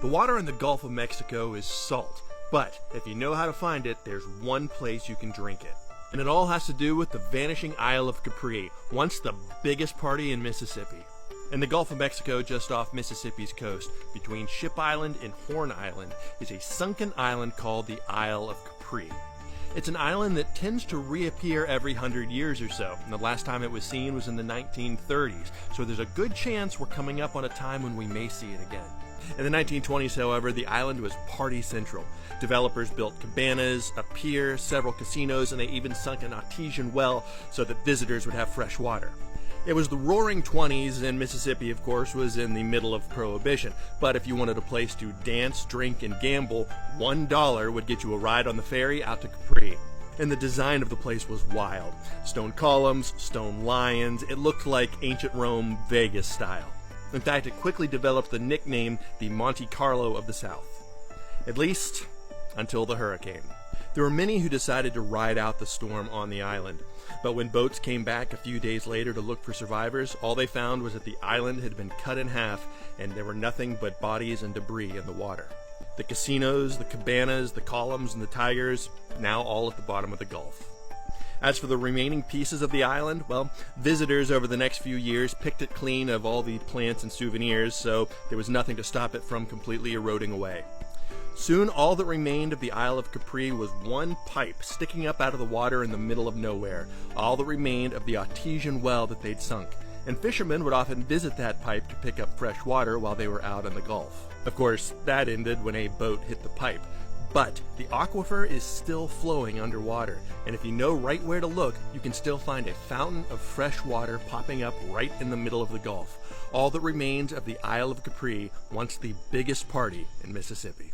The water in the Gulf of Mexico is salt, but if you know how to find it, there's one place you can drink it. And it all has to do with the vanishing Isle of Capri, once the biggest party in Mississippi. In the Gulf of Mexico, just off Mississippi's coast, between Ship Island and Horn Island, is a sunken island called the Isle of Capri. It's an island that tends to reappear every 100 years or so, and the last time it was seen was in the 1930s, so there's a good chance we're coming up on a time when we may see it again. In the 1920s, however, the island was party central. Developers built cabanas, a pier, several casinos, and they even sunk an artesian well so that visitors would have fresh water. It was the roaring 20s, and Mississippi, of course, was in the middle of Prohibition. But if you wanted a place to dance, drink, and gamble, $1 would get you a ride on the ferry out to Capri. And the design of the place was wild. Stone columns, stone lions, it looked like ancient Rome, Vegas style. In fact, it quickly developed the nickname the Monte Carlo of the South. At least, until the hurricane. There were many who decided to ride out the storm on the island. But when boats came back a few days later to look for survivors, all they found was that the island had been cut in half and there were nothing but bodies and debris in the water. The casinos, the cabanas, the columns, and the tigers, now all at the bottom of the Gulf. As for the remaining pieces of the island, well, visitors over the next few years picked it clean of all the plants and souvenirs, so there was nothing to stop it from completely eroding away. Soon, all that remained of the Isle of Capri was one pipe sticking up out of the water in the middle of nowhere, all that remained of the artesian well that they'd sunk. And fishermen would often visit that pipe to pick up fresh water while they were out in the Gulf. Of course, that ended when a boat hit the pipe. But the aquifer is still flowing underwater, and if you know right where to look, you can still find a fountain of fresh water popping up right in the middle of the Gulf. All that remains of the Isle of Capri, once the biggest party in Mississippi.